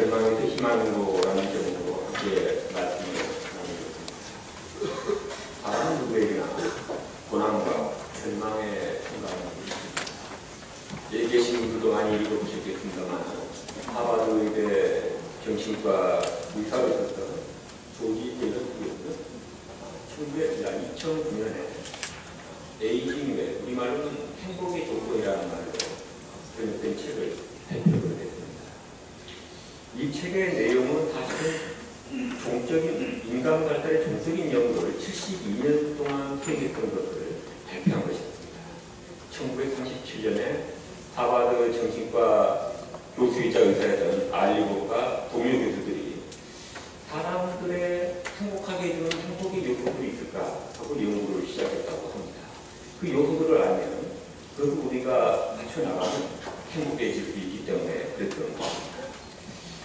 절망에서 희망으로라는 제목으로 함께 말씀을 나누겠습니다. 사람은 누구에게나 고난과 절망의 순간이 있습니다. 여기 계신 분들도 많이 읽어보셨겠습니다만 하버드 의대 정신과 의사로 있었던 조지 델러트였고요. 2009년에 에이징 외, 우리말로는 행복의 조건이라는 말로 번역된 책을 발표하게 됐습니다. 이 책의 내용은 사실은 종적인 인간 발달의 종적인 연구를 72년 동안 수행했던 것을 발표한 것이었습니다. 1937년에 하버드 정신과 교수이자 의사였던 알리버가 동료 교수들이 사람들의 행복하게 해주는 행복의 요소들이 있을까 하고 연구를 시작했다고 합니다. 그 요소들을 알면 그것을 우리가 맞춰나가면 행복해질 수 있기 때문에 그랬던 것입니다.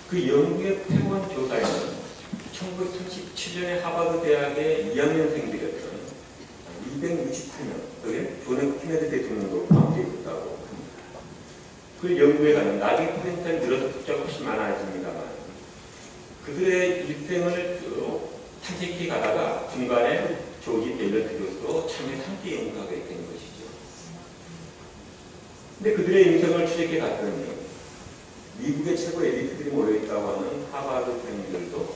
그 연구의 표본 조사에는 1937년에 하버드 대학의 2학년생들이었던 269명, 그게 존 F 케네디 대통령도 포함되어 있다고 합니다. 그 연구에 가면 나중에 퍼센트는 늘어서 숫자가 훨씬 많아집니다만 그들의 일생을 탐색해 가다가 중간에 조지 델러트 교수도 참여 함께 연구하게 된 것이죠. 근데 그들의 인생을 추적해 갔더니 미국의 최고 엘리트들이 모여있다고 하는 하버드 학생들도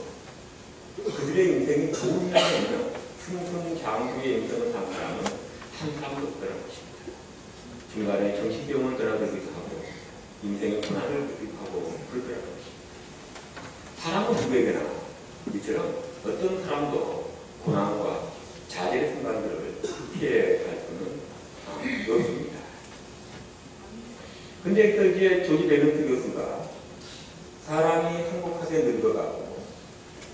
그들의 인생이 좋은 인생이 아니면 승승장구의 인생을 산 사람은 한 사람도 없다는 것입니다. 중간에 정신병원을 떠나들기도 하고 인생의 고난을 겪기도 하고 그렇더라는 것입니다. 사람은 누구에게나 이처럼 어떤 사람도 고난과 자질의 순간들을 피해갈 수는 없습니다. 근데 그 이제 조지 델러트 교수가 사람이 행복하게 늙어가고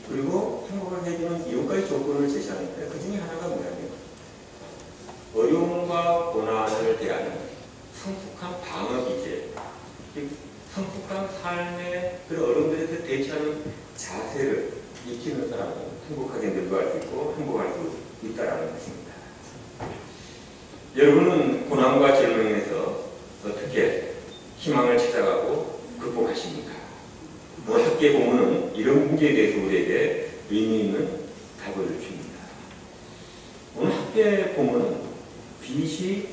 그리고 행복을 해주는 7가지 조건을 제시하는데 그 중에 하나가 뭐냐면 어려움과 고난을 대하는 성숙한 방어기제, 성숙한 삶의 그런 어려움들에서 대처하는 자세를 익히는 사람은 행복하게 늙어갈 수 있고 행복할 수 있다는 것입니다. 여러분은 고난과 절망에서 어떻게 희망을 찾아가고 극복하십니까? 오늘 학계 본문은 이런 문제에 대해서 우리에게 의미 있는 답을 줍니다. 오늘 학계 본문은 BC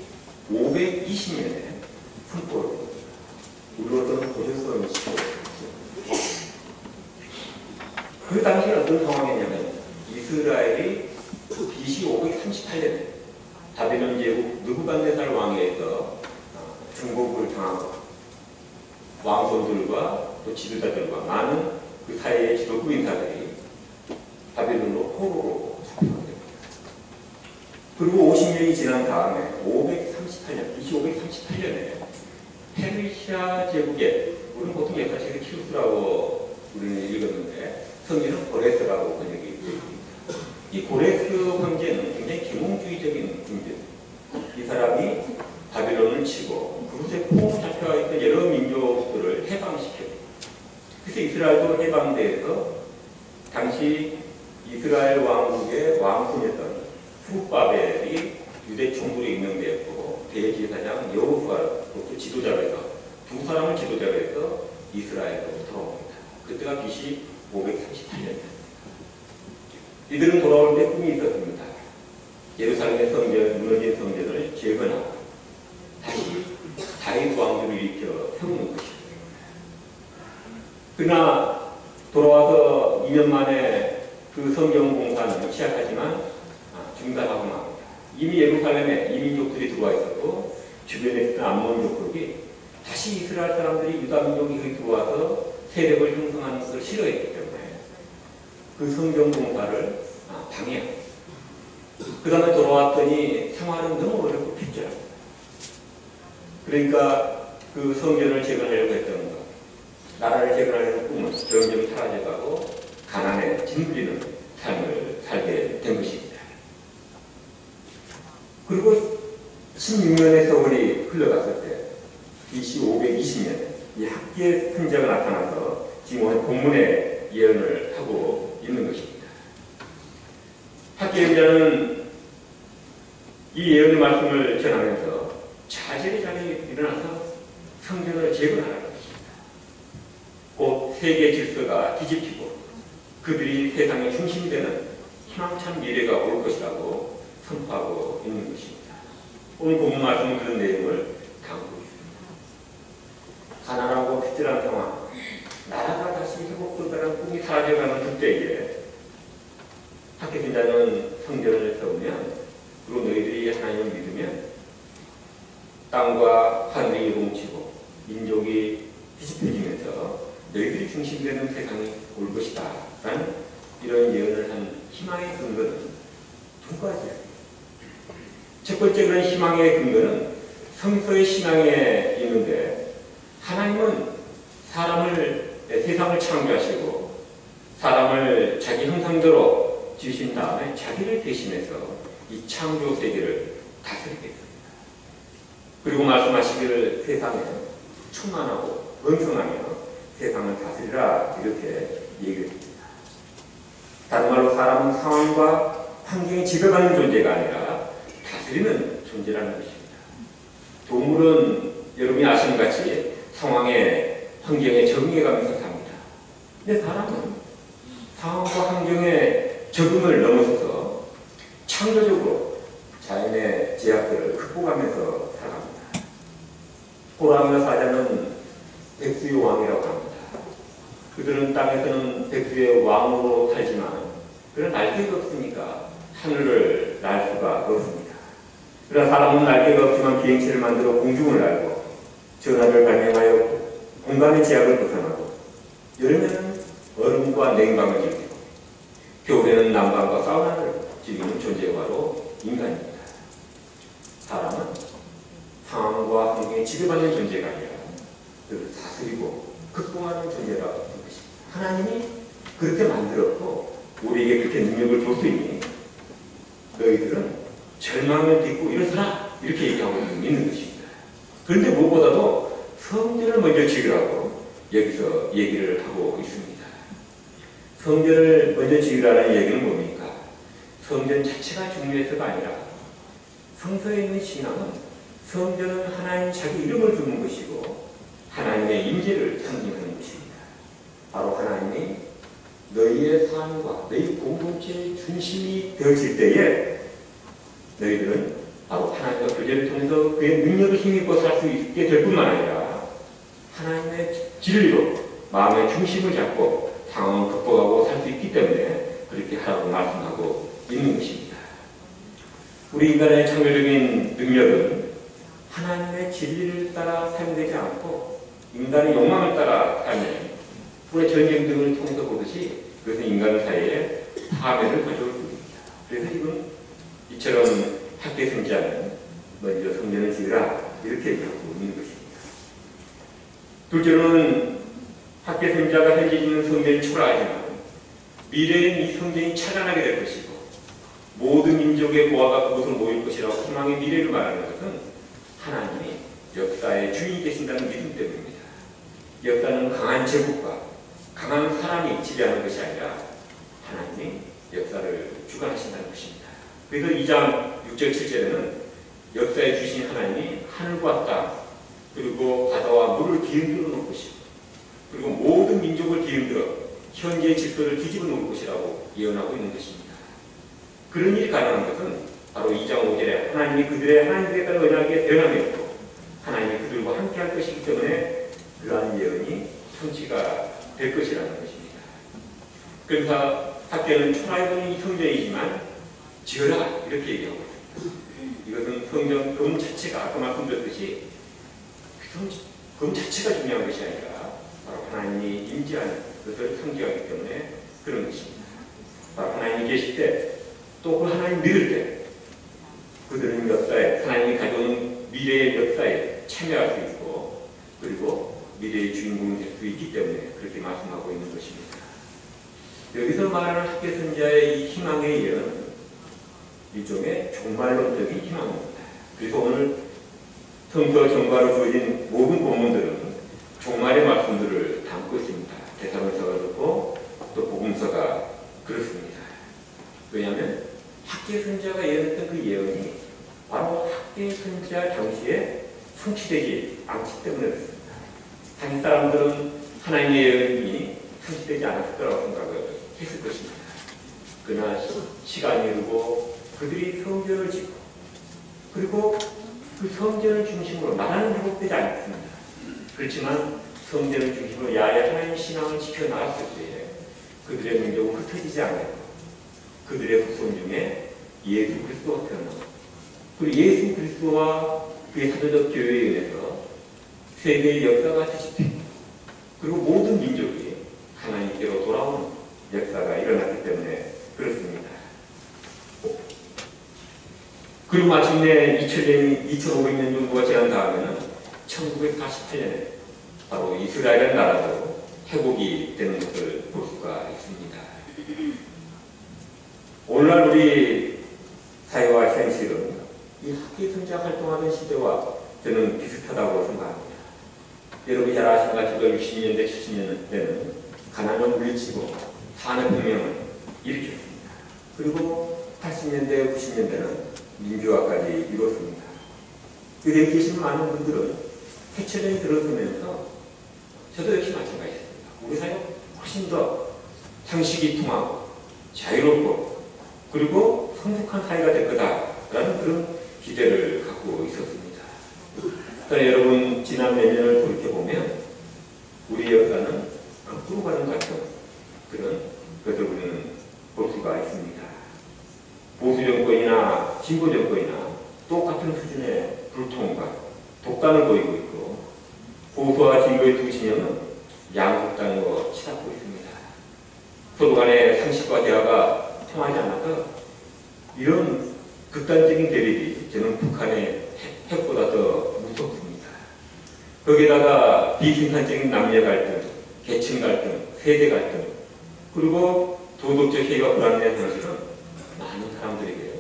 520년에 선포를 우리로서는 보셨던 시고 그 당시에 어떤 상황이냐면 이스라엘이 BC 538년에 바벨론 제국 느부갓네살 왕에 의해서 정복을 당하고 왕손들과 또 지도자들과 많은 그 사회의 지도부 인사들이 바벨론으로 포로로 잡혀가게 됩니다. 그리고 50년이 지난 다음에 538년, BC 538년에 페르시아 제국의 우리는 보통 역사책의 키루스라고 우리는 읽었는데 성경은 고레스라고 번역이 되어 있습니다. 이 고레스 황제는 굉장히 계몽주의적인 존재입니다. 이 사람이 바벨론을 치고 그곳에 포로 잡혀가 있던 여러 민족들을 해방시켜요. 그래서 이스라엘도 해방돼서 당시 이스라엘 왕국의 왕손이었던 수르바벨이 유대 총독으로 임명되었고 대제사장 여호수아로부터 지도자로 해서 두 사람을 지도자로 해서 이스라엘로 돌아옵니다. 그때가 BC 538년입니다. 이들은 돌아올 때 꿈이 있었습니다. 예루살렘의 성전, 무너진 성전을 재건하고 다시 다윗 왕조를 일으켜 세우는 것입니다. 그러나 돌아와서 2년 만에 그 성경 공사는 시작하지만 중단하고 맙니다. 이미 예루살렘에 이민족들이 들어와 있었고 주변에 있던 암몬 족속이 다시 이스라엘 사람들이 유다 민족이 거기 들어와서 세력을 형성하는 것을 싫어했기 때문에 그 성경 공사를 방해합니다. 그 다음에 돌아왔더니 생활은 너무 어렵고 핍절합니다. 그러니까 그 성전을 재건하려고 했던 것, 나라를 재건하려는 꿈은 점점 사라져가고 가난에 짓눌리는 삶을 살게 된 것입니다. 그리고 16년의 세월이 흘러갔을 때 BC 520년에 이 학계의 승자가 나타나서 지금 오늘 본문에 예언을 하고 있는 것입니다. 학계자는 이 예언의 말씀을 전하면서 자질이 일어나서 성전을 재건하라는 것입니다. 곧 세계 질서 이 세상의 중심이 되는 희망찬 미래가 올 것이라고 선포하고 있는 것입니다. 오늘 본문 말씀은 그런 내용을 담고 있습니다. 가난하고 빗질한 상황, 나라가 다시 회복되다는 꿈이 사라져가는 그때에 학개신자는 성전을 세우면, 그리고 너희들이 하나님을 믿으면 땅과 하늘이 뭉치고 민족이 뒤집혀지면서 너희들이 중심이 되는 세상이 올 것이다 라는 이런 예언을 한 희망의 근거는 두 가지예요. 첫 번째 그런 희망의 근거는 성서의 신앙에 있는데, 하나님은 세상을 창조하시고 사람을 자기 형상대로 지으신 다음에 자기를 대신해서 이 창조 세계를 다스리겠습니다. 그리고 말씀하시기를 세상에 충만하고 번성하며 세상을 다스리라 이렇게 얘기했습니다. 다른 말로 사람은 상황과 환경에 지배받는 존재가 아니라 다스리는 존재라는 것입니다. 동물은 여러분이 아시는 같이 상황에 환경에 적응해가면서 삽니다. 근데 사람은 상황과 환경에 적응을 넘어서서 창조적으로 자연의 제약들을 극복하면서 살아갑니다. 호랑이와 사자는 백수의 왕이라고 합니다. 그들은 땅에서는 백수의 왕으로 살지만 그런 날개가 없으니까 하늘을 날 수가 없습니다. 그러나 사람은 날개가 없지만 비행체를 만들어 공중을 날고 전하를 발명하여 공간의 제약을 벗어나고 여름에는 얼음과 냉방을 즐기고 겨울에는 난방과 사우나를 즐기는 존재가 바로 인간입니다. 사람은 상황과 환경에 지배받는 존재가 아니라 그를 다스리고 극복하는 존재라고 하는 것입니다. 하나님이 그렇게 만들었고 우리에게 그렇게 능력을 줄 수 있니 너희들은 절망을 딛고 일어서라 이렇게 얘기하고 있는 것입니다. 그런데 무엇보다도 성전을 먼저 지으라고 여기서 얘기를 하고 있습니다. 성전을 먼저 지으라는 얘기는 뭡니까? 성전 자체가 중요해서가 아니라 성서에 있는 신앙은 성전은 하나님 자기 이름을 두는 것이고 하나님의 임재를 상징하는 것입니다. 바로 하나님이 너희의 삶과 너희 공동체의 중심이 되어질 때에 너희들은 바로 하나님과 교제를 통해서 그의 능력을 힘입고 살 수 있게 될 뿐만 아니라 하나님의 진리로 마음의 중심을 잡고 상황을 극복하고 살 수 있기 때문에 그렇게 하라고 말씀하고 있는 것입니다. 우리 인간의 창조적인 능력은 하나님의 진리를 따라 사용되지 않고 인간의 욕망을 따라 살면 불의 전쟁 등을 통해서 보듯이 그것은 인간 사이에 파멸을 가져올 뿐입니다. 그래서 이건 이처럼 학계 선지자는 먼저 성전을 지으라 이렇게 얘기하고 있는 것입니다. 둘째로는 학계 선지자가 현재 있는 성전이 초라하지만 미래엔 이 성전이 찬란하게 될 것이고 모든 민족의 보화가 그곳으로 모일 것이라고 희망의 미래를 말하는 것은 하나님이 역사의 주인이 계신다는 믿음 때문입니다. 역사는 강한 제국과 강한 사람이 지배하는 것이 아니라 하나님이 역사를 주관하신다는 것입니다. 그래서 2장 6절 7절에는 역사에 주신 하나님이 하늘과 땅 그리고 바다와 물을 뒤흔들어 놓을 것이고 그리고 모든 민족을 뒤흔들어 현재의 질서를 뒤집어 놓을 것이라고 예언하고 있는 것입니다. 그런 일이 가능한 것은 바로 2장 5절에 하나님이 그들의 하나님에 따라 언약에 변함이었고 하나님이 그들과 함께 할 것이기 때문에 그러한 예언이 성취가 될 것이라는 것입니다. 그래서 학계는 초라해보는 성전이지만 지어라 이렇게 얘기하고 있습니다. 이것은 성전 금 자체가 아까 말씀드렸듯이 금 자체가 중요한 것이 아니라 바로 하나님이 임재하는 것을 상징하기 때문에 그런 것입니다. 바로 하나님이 계실 때 또 그 하나님 믿을 때 그들은 역사에 하나님이 가져오는 미래의 역사에 참여할 수 있고 그리고 미래의 주인공이 될 수 있기 때문에 그렇게 말씀하고 있는 것입니다. 여기서 말하는 학계 선지자의 이 희망의 예언은 일종의 종말론적인 희망입니다. 그래서 오늘 성서 전과로 주어진 모든 본문들은 종말의 말씀들을 담고 있습니다. 대사로서가 그렇고 또 복음서가 그렇습니다. 왜냐하면 학계 선지자가 예언했던 그 예언이 바로 학계 선지자 당시에 성취되지 않기 때문에 그렇습니다. 당시 사람들은 하나님의 예언이 성취되지 않았을 거라고 생각을 했을 것입니다. 그러나 시간이 흐르고 그들이 성전을 짓고 그리고 그 성전을 중심으로 나라는 회복되지 않습니다. 그렇지만 성전을 중심으로 야외 하나님 신앙을 지켜나갔을 때에 그들의 민족은 흩어지지 않고 그들의 후손 중에 예수 그리스도가 태어나고 그리고 예수 그리스도와 그의 사도적 교회에 의해서 세계의 역사가 뒤집히고 그리고 모든 민족이 하나님께로 돌아오는 역사가 일어났기 때문에 그렇습니다. 그리고 마침내 2500년 정도가 지난 다음에는 1948년에 바로 이스라엘 나라도 회복이 되는 것을 볼 수가 있습니다. 오늘날 우리 사회와 현실은 이 학계선자 활동하던 시대와 저는 비슷하다고 생각합니다. 여러분이 잘 아시는 것처럼 60년대, 70년대는 가난을 물리치고 산업혁명을 일으켰습니다. 그리고 80년대, 90년대는 민주화까지 이뤘습니다. 여기 계신 많은 분들은 해체전이 들어서면서 저도 역시 마찬가지입니다. 우리 사회가 훨씬 더 상식이 통하고 자유롭고 그리고 성숙한 사회가 될 거다라는 그런 기대를 갖고 있었습니다. 그러나 여러분 지난 몇 년을 돌이켜보면 우리 역사는 거꾸로 가는 것 같은 그런 것을 우리는 볼 수가 있습니다. 보수 정권이나 진보 정권이나 똑같은 수준의 불통과 독단을 보이고 있고 보수와 진보의 두 진영은 양극단으로 치닫고 있습니다. 서로 간의 상식과 대화가 통하지 않아서 이런 극단적인 대립이 저는 북한의 핵보다 더 무섭습니다. 거기에다가 비생산적인 남녀 갈등, 계층 갈등, 세대 갈등 그리고 도덕적 해이가 불안된 현실은 많은 사람들에게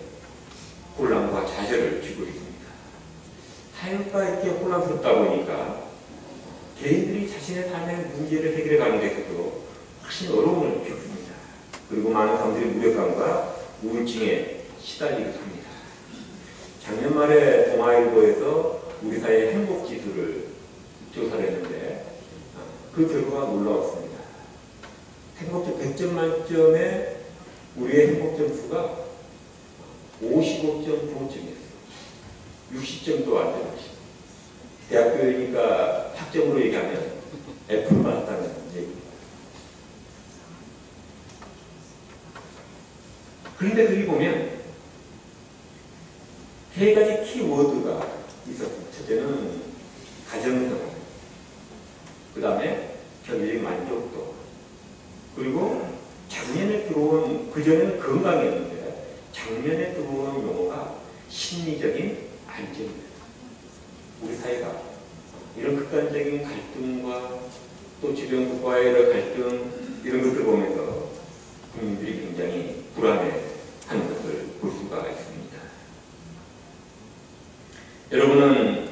혼란과 좌절을 주고 있습니다. 사회가 이렇게 혼란스럽다 보니까 개인들이 자신의 삶의 문제를 해결해 가는 데서도 훨씬 어려움을 겪습니다. 그리고 많은 사람들이 무력감과 우울증에 시달리게 합니다. 작년 말에 동아일보에서 우리 사회의 행복지수를 조사를 했는데 그 결과가 놀라웠습니다. 행복점 100점 만점에 우리의 행복점수가 55.9점이었어요. 60점도 안 되는 것입니다. 대학교이니까 학점으로 얘기하면 F를 받았다는 얘기입니다. 그런데 거기 보면 세 가지 키워드가 있었습니다. 첫째는 가정성, 그 다음에 경제적 만족도, 그리고 작년에 들어온, 그전에는 건강이었는데 작년에 들어온 용어가 심리적인 안정입니다. 우리 사회가 이런 극단적인 갈등과 또 주변 국가의 갈등 이런 것을 보면서 국민들이 굉장히 불안해하는 것을 볼 수가 있습니다. 여러분은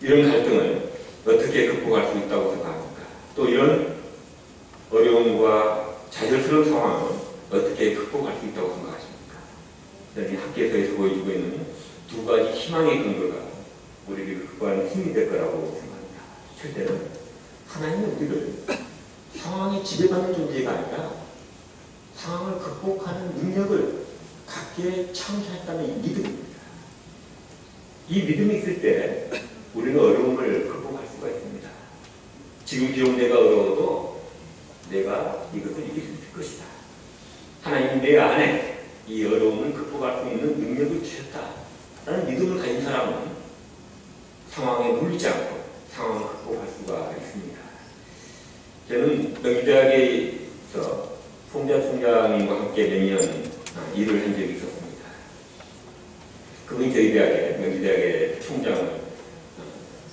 이런 갈등을 어떻게 극복할 수 있다고 생각합니까? 또 이런 어려움과 좌절스러운 상황을 어떻게 극복할 수 있다고 생각하십니까? 저는 학계에서 보여주고 있는 두 가지 희망의 근거가 우리에게 극복하는 힘이 될 거라고 생각합니다. 첫째는 하나님은 우리를 상황에 지배받는 존재가 아니라 상황을 극복하는 능력을 갖게 창조했다는 이 믿음입니다. 이 믿음이 있을 때 우리는 어려움을 극복할 수가 있습니다. 지금 비록 내가 어려워도 내가 이것을 이길 수 있을 것이다. 하나님이 내 안에 이 어려움을 극복할 수 있는 능력을 주셨다라는 믿음을 가진 사람은 상황에 물리지 않고 상황을 극복할 수가 있습니다. 저는 명지대학에서 송자 총장님과 함께 몇 년 일을 한 적이 있었습니다. 그분이 저희 대학의 명지대학의 총장을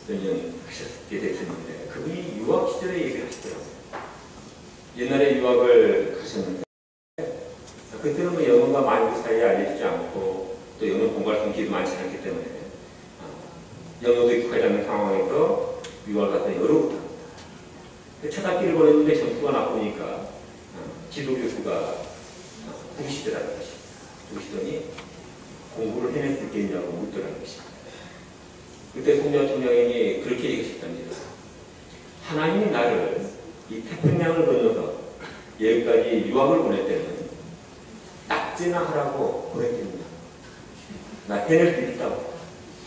몇 년 하셨게 됐었는데 그분이 유학 시절에 얘기를 하시더라고요. 옛날에 유학을 가셨는데 그때는 뭐 영어가 많이 사이에 알려지지 않고 또 영어 공부할 성질이 많지 않기 때문에 영어도 익숙하지 않는 상황에서 유학을 갔더니 어려웠답니다. 첫 학기를 보냈는데 점수가 나쁘니까 지도교수가 부시더라는 것입니다. 부시더니 공부를 해낼 수 있겠냐고 묻더라는 것입니다. 그때 송자 총장님이 그렇게 얘기하셨답니다. 하나님이 나를 이 태평양을 건너서 여기까지 유학을 보낼 때는 낙제나 하라고 보냈겠느냐. 나 해낼 수 있다고.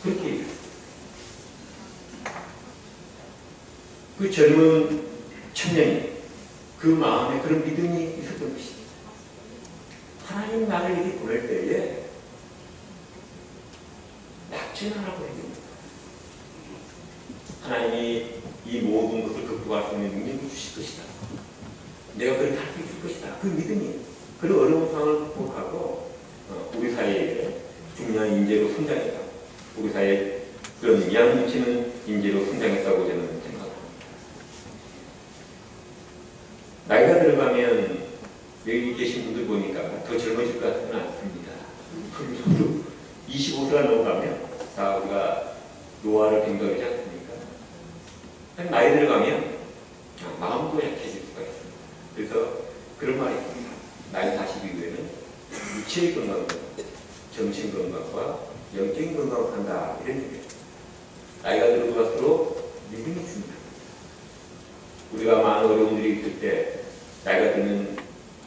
그렇게 얘기했어요. 그 젊은 청년이 그 마음에 그런 믿음이 있었던 것입니다. 하나님 나를 이렇게 보낼 때에 낙제나 하라고 했습니다. 하나님이 이 모든 것을 극복할 수 있는 능력을 주실 것이다. 내가 그렇게 할 수 있을 것이다. 그 믿음이 그런 어려운 상황을 극복하고 우리 사회에 중요한 인재로 성장했다. 우리 사회에 그런 양 넘치는 인재로 성장했다고 저는 생각합니다. 나이가 들어가면 여기 계신 분들 보니까 더 젊어질 것 같지는 않습니다. 25세가 넘어가면 다 우리가 노화를 갱도하지 않습니까? 나이 들어가면 마음도 약해질 수가 있습니다. 그래서 그런 말이 있습니다. 나이 40 이후에는 육체의 건강과 정신 건강과 영적인 건강을 한다. 이런 얘기예요. 나이가 들어갈수록 믿음이 있습니다. 우리가 많은 어려움들이 있을 때 나이가 들면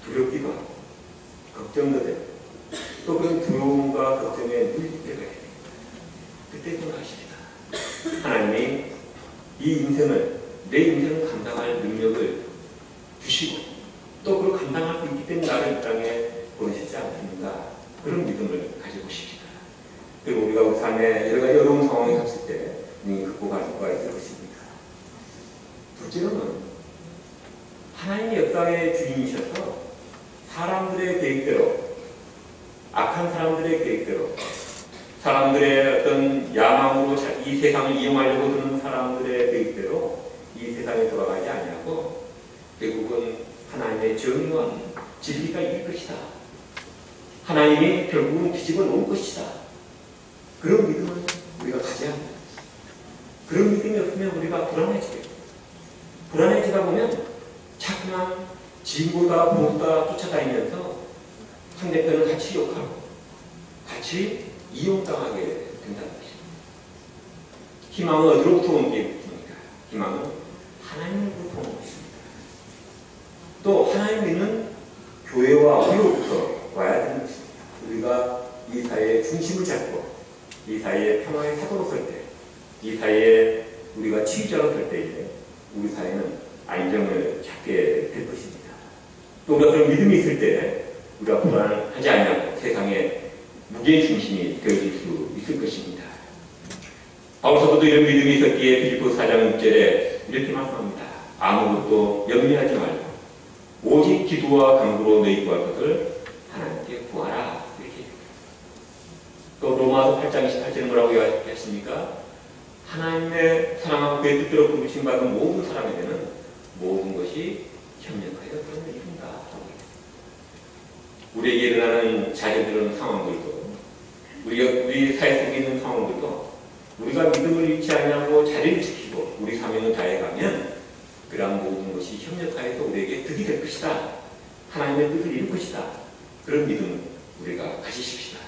두렵기도 하고 걱정도 되고 또 그런 두려움과 걱정에 눌릴 때가 있습니다. 그때 생각하십니다. 하나님이 이 인생을 내 인생을 감당할 능력을 주시고 또 그걸 감당할 수 있기 때문에 나를 이 땅에 보내셨지 않습니까? 그런 믿음을 가져보십시다. 그리고 우리가 우리 삶에 여러 가지 어려운 상황에 닥칠 때 극복할 수가 있을 것입니다. 둘째로는 하나님의 역사의 주인이셔서 사람들의 계획대로 악한 사람들의 계획대로 사람들의 어떤 야망으로 이 세상을 이용하려고 드는 사람들의 계획대로 이 세상에 돌아가지 아니하고 결국은 하나님의 정의와 진리가 이길 것이다. 하나님이 결국은 뒤집어 놓을 것이다. 그런 믿음을 우리가 가져야 합니다. 그런 믿음이 없으면 우리가 불안해지겠죠. 불안해지다 보면 자꾸만 지인보다 부모보다 쫓아다니면서 상대편을 같이 욕하고 같이 이용당하게 된다는 것입니다. 희망은 어디로부터 온 게 있습니까? 희망은 하나님으로부터 온 것입니다. 또 하나님 믿는 교회와 우리로부터 와야 되는 것입니다. 우리가 이 사회의 중심을 잡고 이 사회의 평화의 사도로 설 때, 이 사회에 우리가 치유자로 설 때에 우리 사회는 안정을 찾게 될 것입니다. 또 우리가 그런 믿음이 있을 때 우리가 불안하지 않냐고 세상의 무게의 중심이 되어질 수 있을 것입니다. 바울 사도도 이런 믿음이 있었기에 빌립보 4장 6절에 이렇게 말씀합니다. 아무것도 염려하지 말고 오직 기도와 간구로 너희 구할 것을 하나님께 구하라. 이렇게. 또 로마서 8장 28절에 뭐라고 이야기하십니까? 하나님의 사랑하고 그의 뜻대로 부르심 받은 모든 사람에게는 모든 것이 협력하여 그런 일을 이룬다. 우리에게 일어나는 자녀들은 상황들도 우리 사회 속에 있는 상황들도 우리가 믿음을 잃지 않냐고 자리를 지키고 우리 사명을 다해가면 그러한 모든 것이 협력하여서 우리에게 득이 될 것이다. 하나님의 뜻을 이룰 것이다. 그런 믿음을 우리가 가지십시다.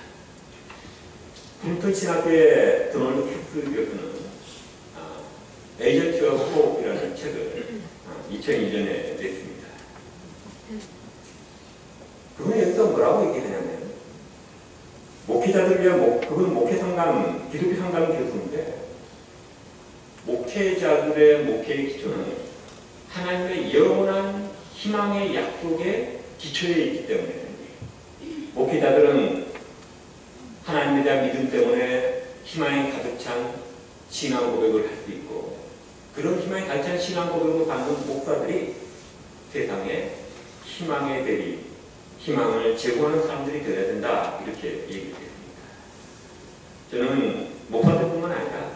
브루턴 신학교의 도널드 킥스 교수는 에이전트 오브 호프이라는 책을 2002년에 냈습니다. 그건 여기서 뭐라고 얘기하냐면 목회자들 위한 그건 목회 상담, 기독교 상담 교수인데 목회자들의 목회의 기초는 하나님의 영원한 희망의 약속에 기초해 있기 때문에 목회자들은 하나님에 대한 믿음 때문에 희망이 가득 찬 신앙 고백을 할 수 있고 그런 희망이 가득 찬 신앙 고백을 받는 목사들이 세상에 희망의 대리, 희망을 제공하는 사람들이 되어야 된다. 이렇게 얘기했습니다. 저는 목사들뿐만 아니라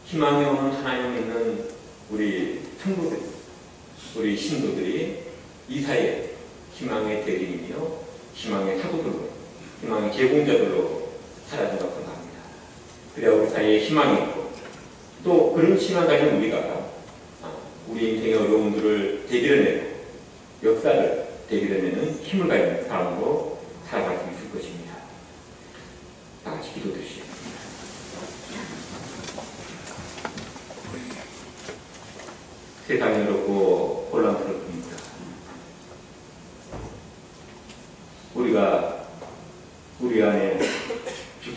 희망이 오는 하나님 믿는 우리 성도들, 우리 신도들이 이 사회에 희망의 대리이며 희망의 사도들로, 희망의 제공자들로 살아야 된다고 생각합니다. 그래야 우리 사회에 희망이 있고 또 그런 희망 가진 우리가 우리 인생의 어려움들을 대비해내고 역사를 대비해내는 힘을 가진 사람으로 살아갈 수 있을 것입니다. 다 같이 기도드리겠습니다. 세상이 어렵고 혼란스럽습니다.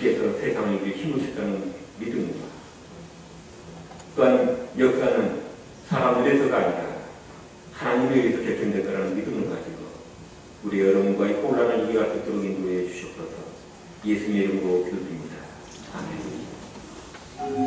주께서 세상을 이길 힘을 주셨다는 믿음입니다. 또한 역사는 사람들에서가 아니라 하나님에 의해서 결정될 거라는 믿음을 가지고 우리 여러분과의 혼란을 이해할 수 있도록 인도해 주시옵소서. 예수님의 이름으로 기도드립니다. 아멘.